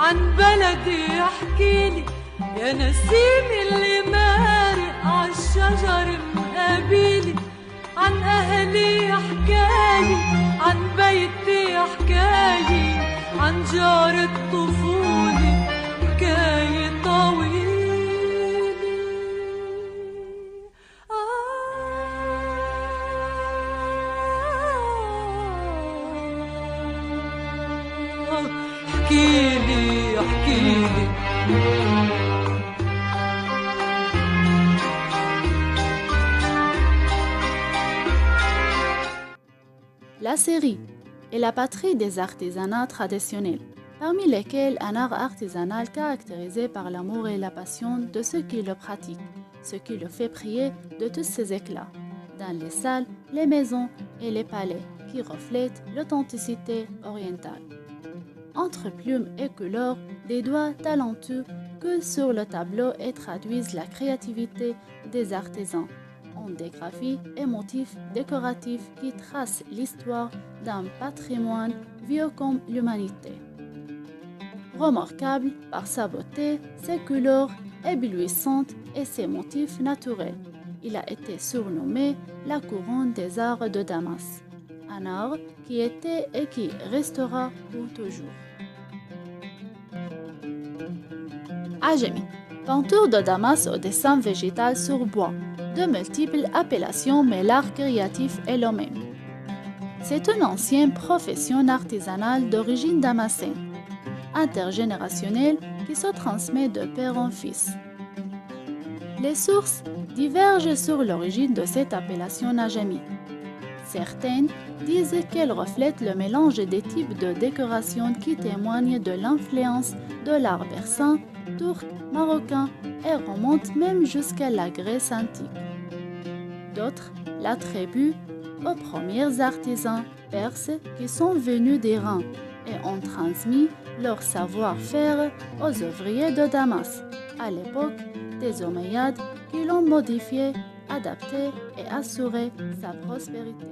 عن بلدي احكيلي يا نسيم اللي مارق عالشجر مقابيلي، عن أهلي حكاية، عن بيتي حكاية، عن جار الطفولة حكاية طويلة. احكيلي احكيلي. La Syrie est la patrie des artisanats traditionnels, parmi lesquels un art artisanal caractérisé par l'amour et la passion de ceux qui le pratiquent, ce qui le fait briller de tous ses éclats, dans les salles, les maisons et les palais, qui reflètent l'authenticité orientale. Entre plumes et couleurs, des doigts talentueux que sur le tableau et traduisent la créativité des artisans, en des graphies et motifs décoratifs qui tracent l'histoire d'un patrimoine vieux comme l'humanité. Remarquable par sa beauté, ses couleurs éblouissantes et ses motifs naturels, il a été surnommé la couronne des arts de Damas, un art qui était et qui restera pour toujours. Ajami, peinture de Damas au dessin végétal sur bois. De multiples appellations, mais l'art créatif est le même. C'est une ancienne profession artisanale d'origine damascène, intergénérationnelle qui se transmet de père en fils. Les sources divergent sur l'origine de cette appellation najami. Certaines disent qu'elle reflète le mélange des types de décoration qui témoignent de l'influence de l'art persan, turc, marocain et remonte même jusqu'à la Grèce antique. D'autres l'attribuent aux premiers artisans perses qui sont venus d'Iran et ont transmis leur savoir-faire aux ouvriers de Damas, à l'époque des Omeyyades qui l'ont modifié, adapté et assuré sa prospérité.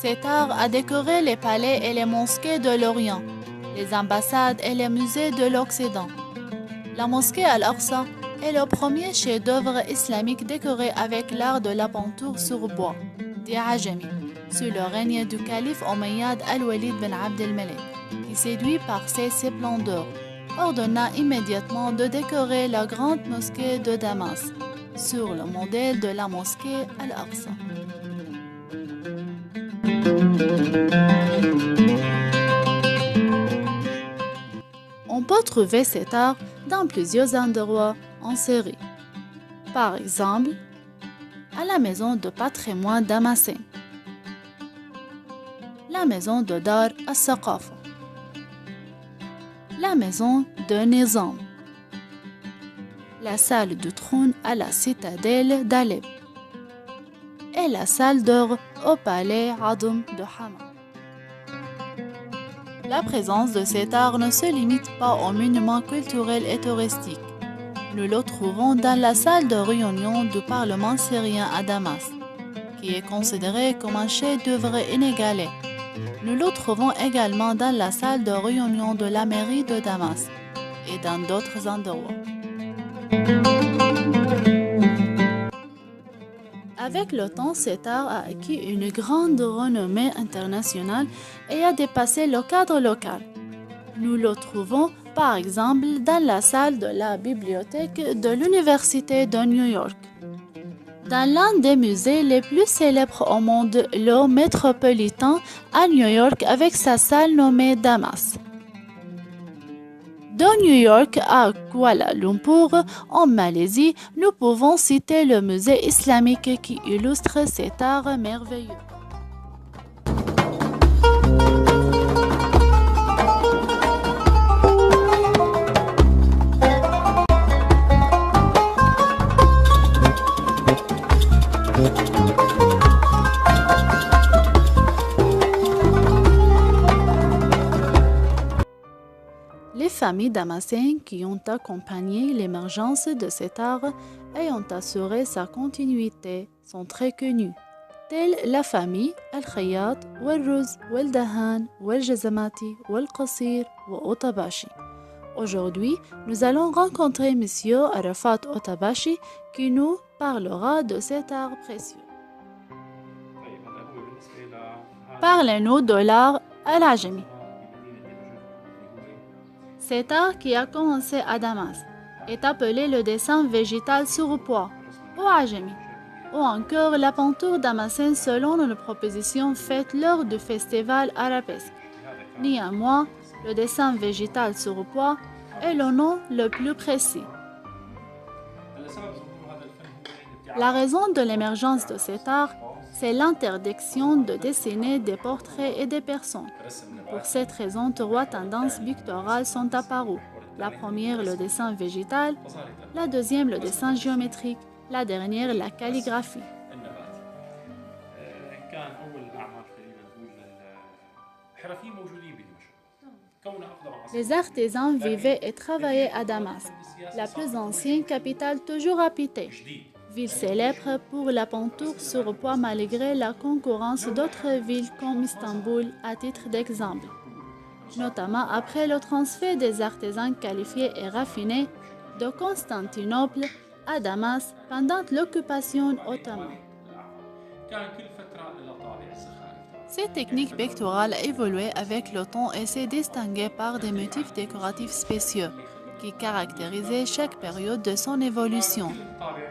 Cet art a décoré les palais et les mosquées de l'Orient, les ambassades et les musées de l'Occident. La mosquée Al-Aqsa est le premier chef-d'œuvre islamique décoré avec l'art de la peinture sur bois, dit Ajami, sous le règne du calife Omeyyade Al-Walid bin Abd al-Malik, qui, séduit par ses splendeurs, ordonna immédiatement de décorer la grande mosquée de Damas, sur le modèle de la mosquée Al-Aqsa. On peut trouver cet art dans plusieurs endroits en Syrie. Par exemple, à la maison de patrimoine damascène, la maison de Dar al-Saqafa, la maison de Nizam, la salle du trône à la citadelle d'Alep et la salle d'or au palais Adum de Hama. La présence de cet art ne se limite pas aux monuments culturels et touristiques. Nous le trouvons dans la salle de réunion du Parlement syrien à Damas, qui est considérée comme un chef-d'œuvre inégalé. Nous le trouvons également dans la salle de réunion de la mairie de Damas et dans d'autres endroits. Avec le temps, cet art a acquis une grande renommée internationale et a dépassé le cadre local. Nous le trouvons par exemple dans la salle de la bibliothèque de l'Université de New York. Dans l'un des musées les plus célèbres au monde, le Metropolitan à New York avec sa salle nommée Damas. De New York à Kuala Lumpur, en Malaisie, nous pouvons citer le musée islamique qui illustre cet art merveilleux. familles damascènes qui ont accompagné l'émergence de cet art et ont assuré sa continuité sont très connues, telles la famille Al-Khayyat, Wal-Ruz, Wal-Dahan, Wal-Jazamati, Wal-Qasir ou Otabashi. Aujourd'hui, nous allons rencontrer Monsieur Arafat Otabashi qui nous parlera de cet art précieux. Parlez-nous de l'art al-Ajami. Cet art qui a commencé à Damas est appelé le dessin végétal sur bois ou Ajami, ou encore la peinture damascène selon une proposition faite lors du festival arabesque. Néanmoins, le dessin végétal sur bois est le nom le plus précis. La raison de l'émergence de cet art, c'est l'interdiction de dessiner des portraits et des personnes. Pour cette raison, trois tendances picturales sont apparues. La première, le dessin végétal, la deuxième, le dessin géométrique, la dernière, la calligraphie. Les artisans vivaient et travaillaient à Damas, la plus ancienne capitale toujours habitée. Ville célèbre pour la peinture sur bois malgré la concurrence d'autres villes comme Istanbul à titre d'exemple, notamment après le transfert des artisans qualifiés et raffinés de Constantinople à Damas pendant l'occupation ottomane. Cette technique picturale a évolué avec le temps et s'est distinguée par des motifs décoratifs spéciaux qui caractérisaient chaque période de son évolution.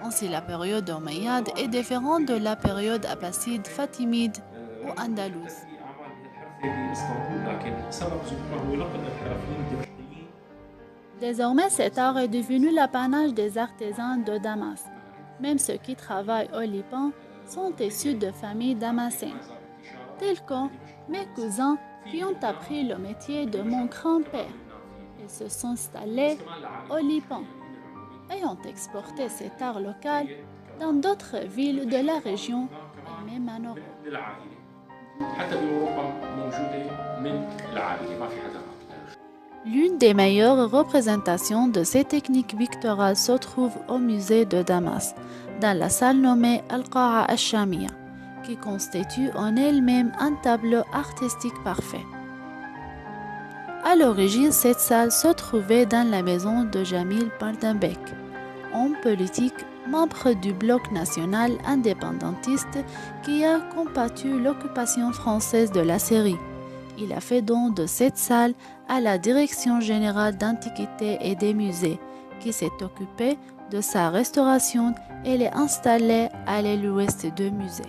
Ainsi, la période omeyyade est différente de la période abbasside, fatimide ou andalouse. Désormais, cet art est devenu l'apanage des artisans de Damas. Même ceux qui travaillent au Liban sont issus de familles damascènes, tels que mes cousins qui ont appris le métier de mon grand-père et se sont installés au Liban et ont exporté cet art local dans d'autres villes de la région et même en Europe. L'une des meilleures représentations de ces techniques picturales se trouve au musée de Damas, dans la salle nommée Al-Qa'a al-Shamia, qui constitue en elle-même un tableau artistique parfait. À l'origine, cette salle se trouvait dans la maison de Jamil Bardambek, homme politique, membre du bloc national indépendantiste qui a combattu l'occupation française de la Syrie. Il a fait don de cette salle à la Direction générale d'Antiquités et des musées, qui s'est occupée de sa restauration et l'a installée à l'aile ouest du musée.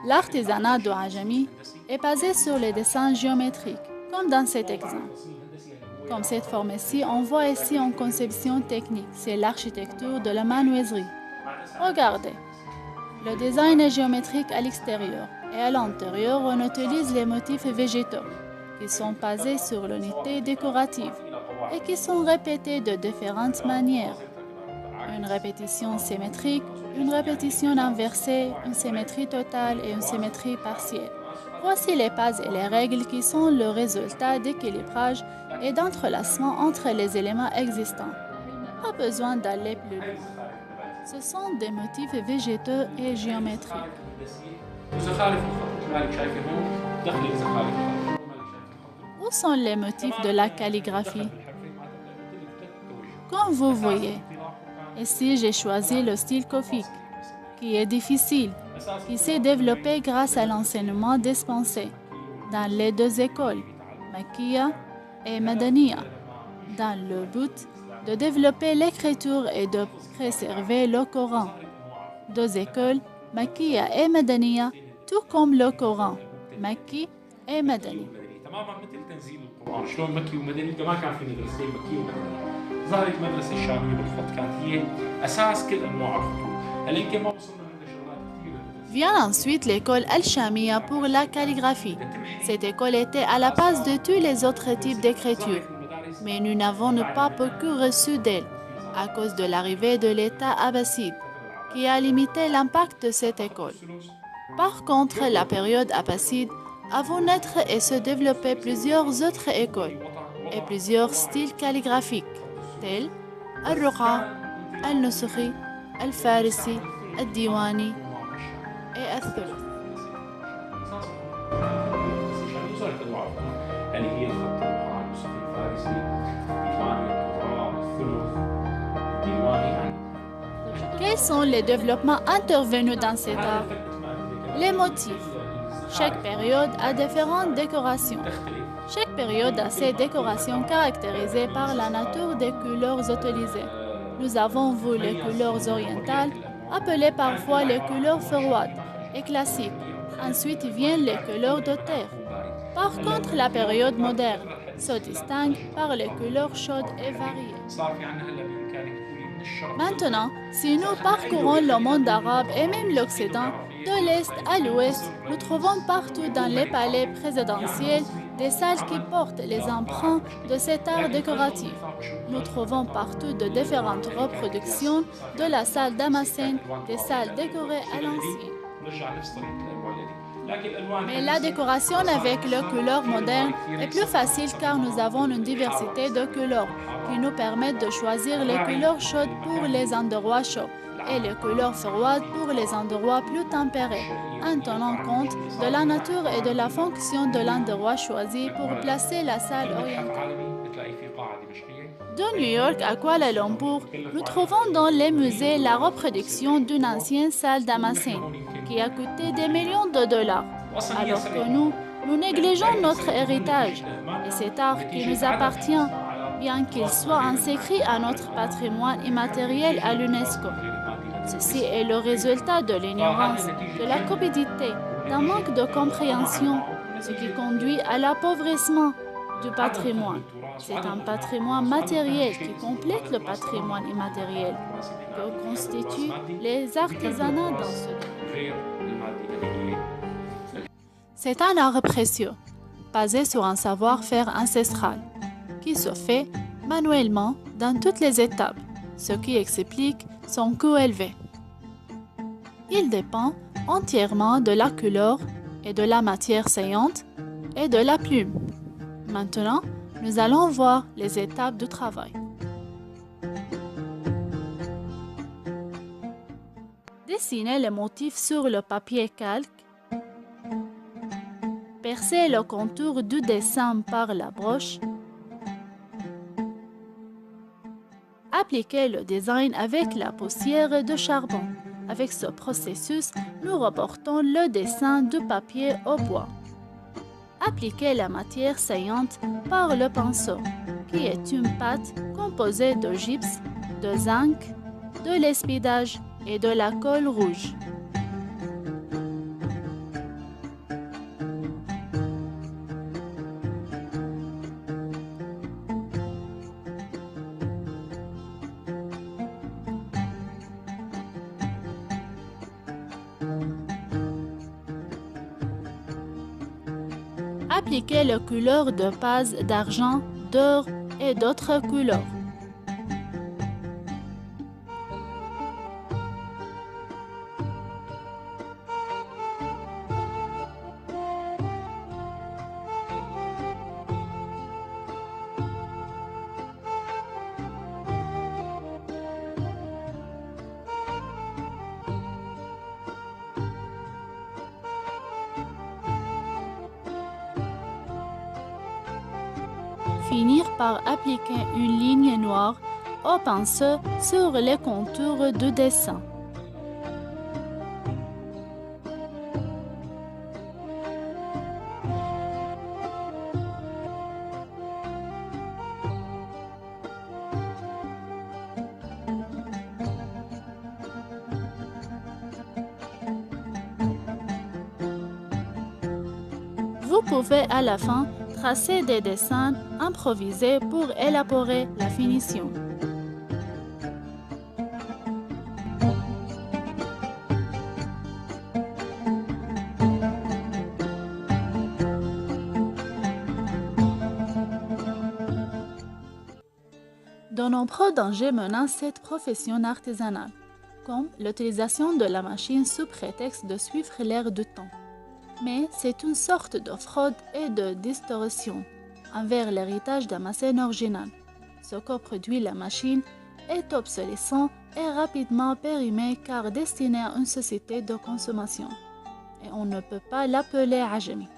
L'artisanat de Ajami est basé sur les dessins géométriques, comme dans cet exemple. Comme cette forme-ci, on voit ici une conception technique, c'est l'architecture de la menuiserie. Regardez, le design est géométrique à l'extérieur et à l'intérieur, on utilise les motifs végétaux qui sont basés sur l'unité décorative et qui sont répétés de différentes manières. Une répétition symétrique, une répétition inversée, une symétrie totale et une symétrie partielle. Voici les bases et les règles qui sont le résultat d'équilibrage et d'entrelacement entre les éléments existants. Pas besoin d'aller plus loin. Ce sont des motifs végétaux et géométriques. Où sont les motifs de la calligraphie? Comme vous voyez, ici j'ai choisi le style kofique, qui est difficile, qui s'est développé grâce à l'enseignement dispensé dans les deux écoles, Makkiya et Madaniya, dans le but de développer l'écriture et de préserver le Coran. Deux écoles, Makkiya et Madaniya, tout comme le Coran, Makki et Madani. ظهرت المدرسة الشامية بالخط كانت هي أساس كل أنواع الخطوط هلا يمكن ما وصلنا عند شغلات كثيرة. Vient ensuite l'école Al-Shamia pour la calligraphie. Cette école était à la base de tous les autres types d'écriture, mais nous n'avons pas beaucoup reçu d'elle. à cause de l'arrivée de l'État abbasside, qui a limité l'impact de cette école. Par contre, la période abbasside a vu naître et se développer plusieurs autres écoles et plusieurs styles calligraphiques, tels Al-Ruqa, Al-Nusukhi, Al-Farisi, Al-Diwani et Al-Thuluth. اللي هي الخط الرقعة النسخي الفارسي الديواني القراء الثلث الديواني. Quels sont les développements intervenus dans cet art? Les motifs. Chaque période a différentes décorations. Chaque période a ses décorations caractérisées par la nature des couleurs utilisées. Nous avons vu les couleurs orientales, appelées parfois les couleurs froides et classiques. Ensuite viennent les couleurs de terre. Par contre, la période moderne se distingue par les couleurs chaudes et variées. Maintenant, si nous parcourons le monde arabe et même l'Occident, de l'Est à l'Ouest, nous trouvons partout dans les palais présidentiels des salles qui portent les empreintes de cet art décoratif. Nous trouvons partout de différentes reproductions de la salle damascène, des salles décorées à l'ancienne. Mais la décoration avec les couleurs modernes est plus facile car nous avons une diversité de couleurs qui nous permettent de choisir les couleurs chaudes pour les endroits chauds et les couleurs froides pour les endroits plus tempérés, en tenant compte de la nature et de la fonction de l'endroit choisi pour placer la salle orientale. De New York à Kuala Lumpur, nous trouvons dans les musées la reproduction d'une ancienne salle damascène qui a coûté des millions de dollars, alors que nous négligeons notre héritage et cet art qui nous appartient, bien qu'il soit inscrit à notre patrimoine immatériel à l'UNESCO. Ceci est le résultat de l'ignorance, de la cupidité, d'un manque de compréhension, ce qui conduit à l'appauvrissement du patrimoine. C'est un patrimoine matériel qui complète le patrimoine immatériel que constituent les artisanats dans ce domaine. C'est un art précieux, basé sur un savoir-faire ancestral, qui se fait manuellement dans toutes les étapes, ce qui explique son coût élevé. Il dépend entièrement de la couleur et de la matière saillante et de la plume. Maintenant, nous allons voir les étapes du travail. Dessiner les motifs sur le papier calque. Percer le contour du dessin par la broche. Appliquer le design avec la poussière de charbon. Avec ce processus, nous reportons le dessin du papier au bois. Appliquer la matière saillante par le pinceau, qui est une pâte composée de gypse, de zinc, de l'espidage et de la colle rouge. Appliquez les couleurs de base d'argent, d'or et d'autres couleurs. Finir par appliquer une ligne noire au pinceau sur les contours du dessin. Vous pouvez à la fin tracer des dessins improvisés pour élaborer la finition. De De nombreux dangers menacent cette profession artisanale, comme l'utilisation de la machine sous prétexte de suivre l'air du temps. Mais c'est une sorte de fraude et de distorsion envers l'héritage d'un scène original. Ce que produit la machine est obsolescent et rapidement périmé car destiné à une société de consommation. Et on ne peut pas l'appeler ajami.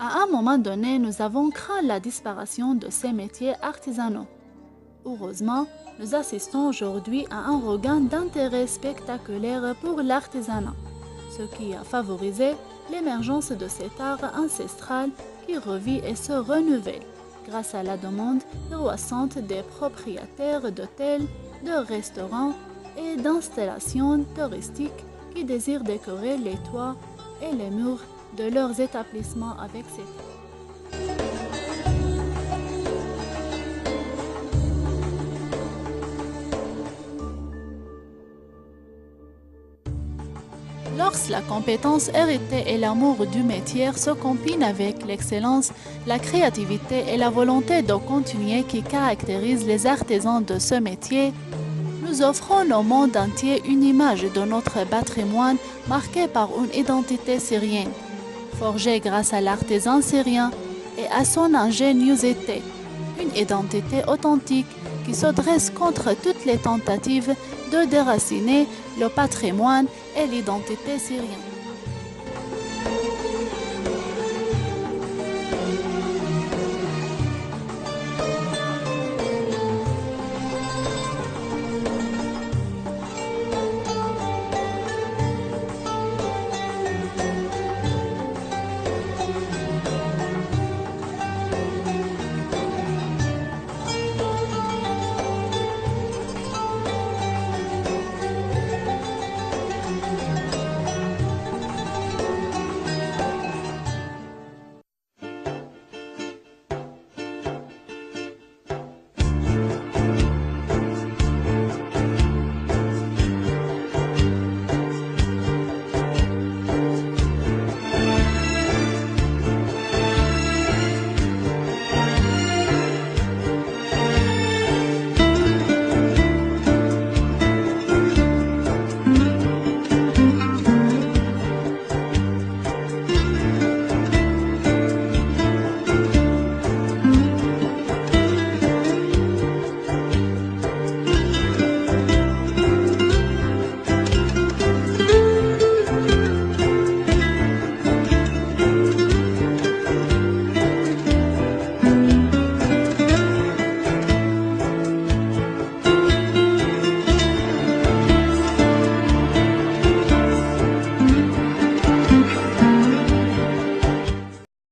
À un moment donné, nous avons craint la disparition de ces métiers artisanaux. Heureusement, nous assistons aujourd'hui à un regain d'intérêt spectaculaire pour l'artisanat, ce qui a favorisé l'émergence de cet art ancestral qui revit et se renouvelle grâce à la demande croissante des propriétaires d'hôtels, de restaurants et d'installations touristiques qui désirent décorer les toits et les murs de leurs établissements avec cet art. Lorsque la compétence héritée et l'amour du métier se combinent avec l'excellence, la créativité et la volonté de continuer qui caractérisent les artisans de ce métier, nous offrons au monde entier une image de notre patrimoine marquée par une identité syrienne, forgée grâce à l'artisan syrien et à son ingéniosité, une identité authentique qui se dresse contre toutes les tentatives de déraciner le patrimoine et l'identité syrienne.